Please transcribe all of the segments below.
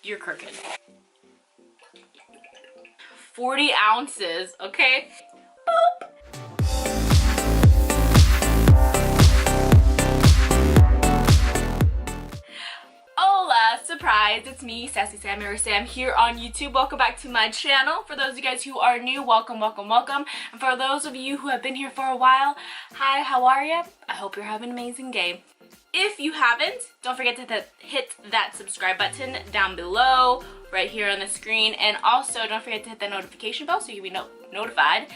You're crooked. 40 ounces, okay? Boop. Hola, surprise, it's me, Sassysamey or Sam here on YouTube. Welcome back to my channel. For those of you guys who are new, welcome, welcome, welcome. And for those of you who have been here for a while, hi, how are you? I hope you're having an amazing day. If you haven't, don't forget to hit that subscribe button down below, right here on the screen. And also, don't forget to hit the notification bell so you'll be notified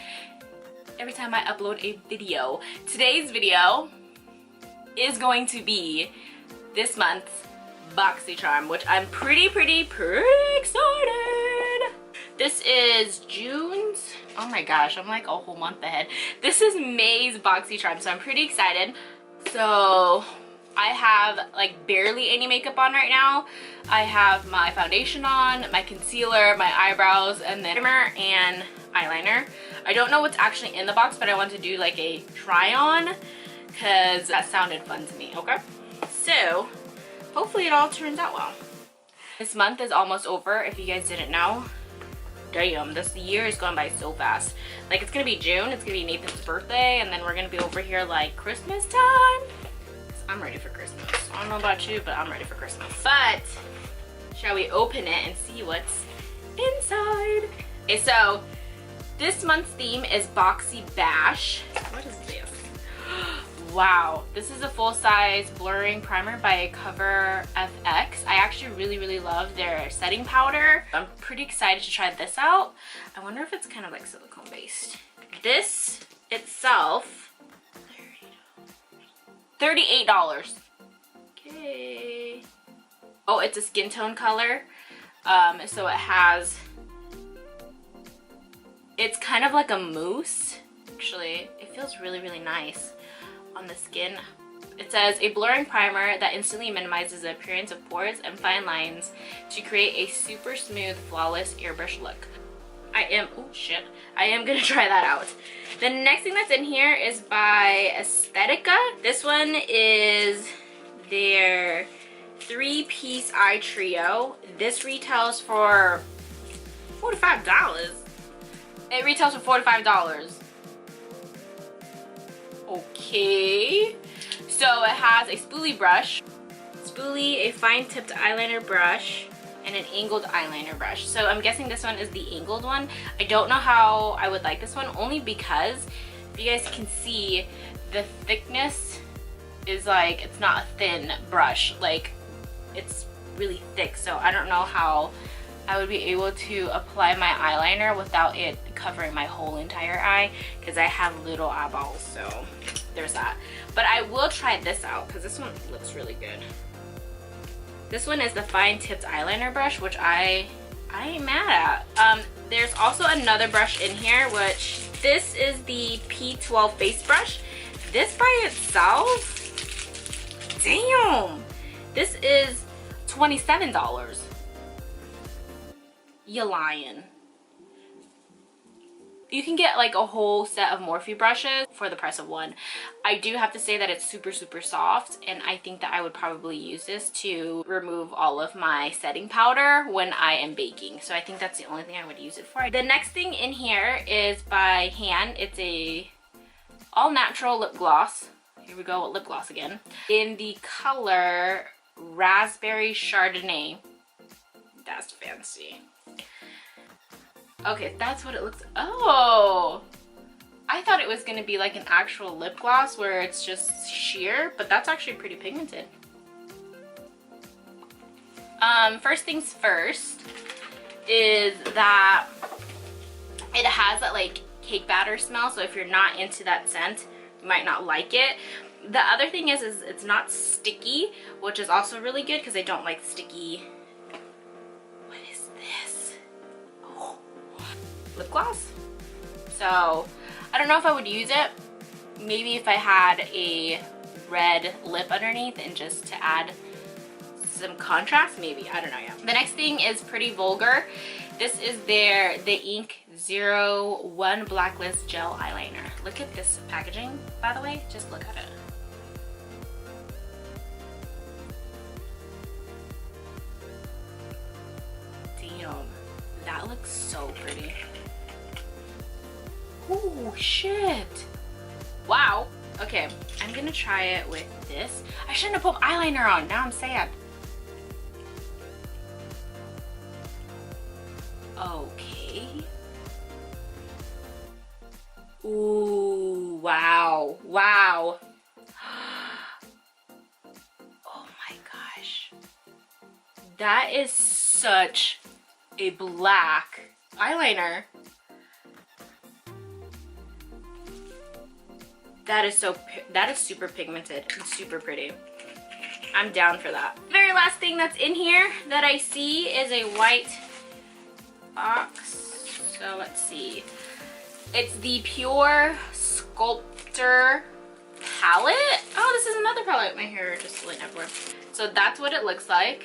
every time I upload a video. Today's video is going to be this month's BoxyCharm, which I'm pretty excited. This is June's, oh my gosh, I'm like a whole month ahead. This is May's BoxyCharm, so I'm pretty excited. So I have like barely any makeup on right now. I have my foundation on, my concealer, my eyebrows, and then primer and eyeliner. I don't know what's actually in the box, but I want to do like a try on because that sounded fun to me, okay? So hopefully it all turns out well. This month is almost over, if you guys didn't know. Damn, this year is going by so fast. Like, it's gonna be June, it's gonna be Nathan's birthday, and then we're gonna be over here like Christmas time. I'm ready for Christmas. I don't know about you, but I'm ready for Christmas. But shall we open it and see what's inside? Okay, so this month's theme is Boxy Bash. What is this? Wow, this is a full-size blurring primer by Cover FX. I actually really love their setting powder. I'm pretty excited to try this out. I wonder if it's kind of like silicone based. This itself, $38. Okay. Oh, it's a skin tone color. So it has, it's kind of like a mousse. Actually, it feels really nice on the skin. It says a blurring primer that instantly minimizes the appearance of pores and fine lines to create a super smooth, flawless airbrush look. I am gonna try that out. The next thing that's in here is by Aesthetica. This one is their 3-piece eye trio. This retails for $45. It retails for $45. Okay. So it has a spoolie brush, a fine-tipped eyeliner brush, and an angled eyeliner brush. So I'm guessing this one is the angled one. I don't know how I would like this one, only because if you guys can see, the thickness is like, it's not a thin brush, like it's really thick. So I don't know how I would be able to apply my eyeliner without it covering my whole entire eye, because I have little eyeballs, so there's that. But I will try this out because this one looks really good. This one is the fine tipped eyeliner brush, which I ain't mad at. There's also another brush in here, which this is the P12 face brush. This by itself, damn, this is $27. You lying. You can get like a whole set of Morphe brushes for the price of one. I do have to say that it's super soft, and I think that I would probably use this to remove all of my setting powder when I am baking. So I think that's the only thing I would use it for. The next thing in here is by Han. It's a all natural lip gloss. Here we go with lip gloss again. In the color Raspberry Chardonnay. That's fancy. Okay, that's what it looks. Oh, I thought it was gonna be like an actual lip gloss where it's just sheer, but that's actually pretty pigmented. First things first is that it has that like cake batter smell, so if you're not into that scent, you might not like it. The other thing is it's not sticky, which is also really good because I don't like sticky. What is this? Oh, lip gloss. So I don't know if I would use it. Maybe if I had a red lip underneath and just to add some contrast, maybe. I don't know yet. The next thing is Pretty Vulgar. This is the Ink 01 Blacklist Gel Eyeliner. Look at this packaging, by the way. Just look at it. looks so pretty. Oh shit. Wow. Okay, I'm gonna try it with this. I shouldn't have put eyeliner on. Now I'm sad. Okay. Ooh, wow. Wow. Oh my gosh. That is such a black eyeliner. That is super pigmented and super pretty. I'm down for that. Very last thing that's in here that I see is a white box. So let's see. It's the Pure Sculptor palette. Oh, this is another palette. My hair is just laying everywhere. So that's what it looks like.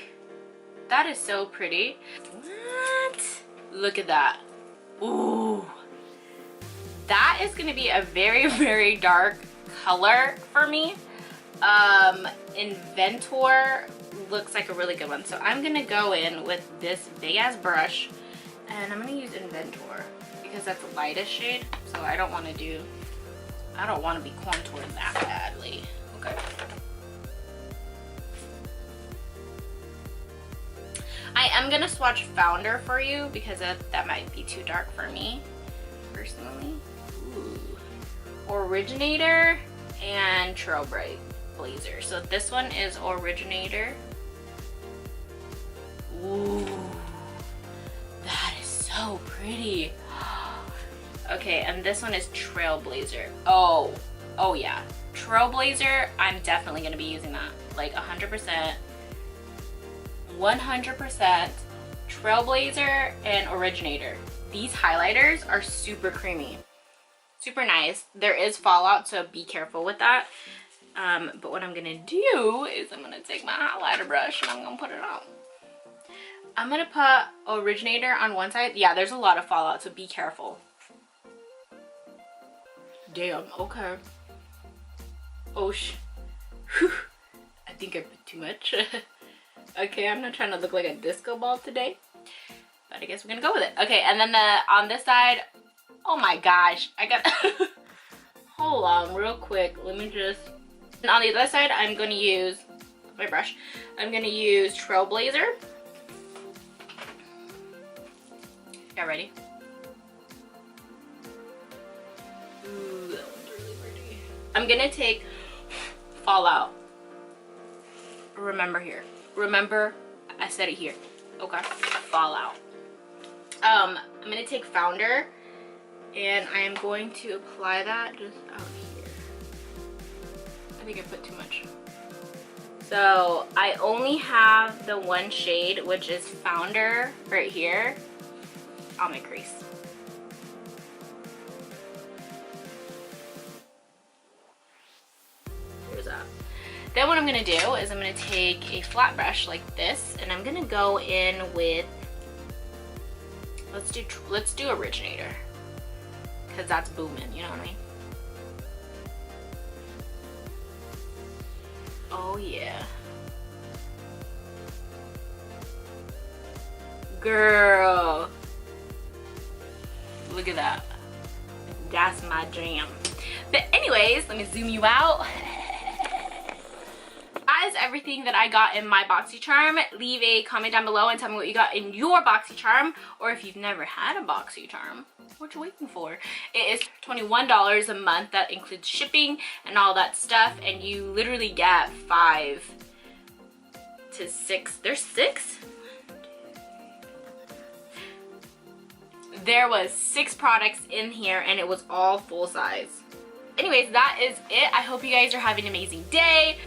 That is so pretty. What? Look at that. Ooh. That is going to be a very, very dark color for me. Inventor looks like a really good one. So I'm going to go in with this big ass brush and I'm going to use Inventor because that's the lightest shade. So I don't want to be contoured that badly. Okay. I am going to swatch Founder for you because that might be too dark for me personally. Ooh. Originator and Trailblazer. So this one is Originator. Ooh, that is so pretty. Okay, and this one is Trailblazer. Oh yeah, Trailblazer. I'm definitely gonna be using that, like 100%. 100% Trailblazer and Originator. These highlighters are super creamy. Super nice. There is fallout, so be careful with that. But what I'm gonna do is I'm gonna take my highlighter brush and I'm gonna put it on. I'm gonna put Originator on one side. Yeah, there's a lot of fallout, so be careful. Damn, okay. Oh, I think I put too much. Okay, I'm not trying to look like a disco ball today, but I guess we're gonna go with it. Okay, and then on this side, oh my gosh, I got hold on real quick, let me just, and on the other side I'm gonna use my brush. I'm gonna use Trailblazer. Y'all ready? Ooh, that one's really pretty. I'm gonna take Fallout. Remember I said it here. Okay, Fallout. I'm gonna take Founder and I am going to apply that just out here. I think I put too much. So I only have the one shade, which is Founder right here on my crease. There's that. Then what I'm gonna do is I'm gonna take a flat brush like this and I'm gonna go in with, let's do Originator, because that's booming, you know what I mean? Oh yeah. Girl. Look at that. That's my jam. But anyways, let me zoom you out. That is everything that I got in my BoxyCharm. Leave a comment down below and tell me what you got in your BoxyCharm, or if you've never had a BoxyCharm, what you waiting for? It is $21 a month. That includes shipping and all that stuff, and you literally get 5 to 6. There's 6? There was 6 products in here and it was all full size. Anyways, that is it. I hope you guys are having an amazing day.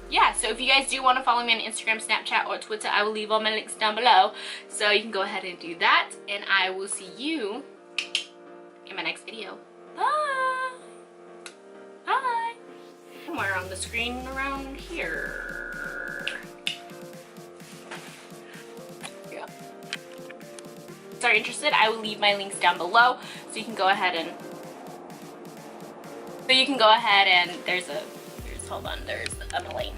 Yeah, so if you guys do want to follow me on Instagram, Snapchat, or Twitter, I will leave all my links down below. So you can go ahead and do that. And I will see you in my next video. Bye! Bye! Somewhere on the screen around here. Yeah. If you're interested, I will leave my links down below. So you can go ahead and... there's a... hold on, there's a link.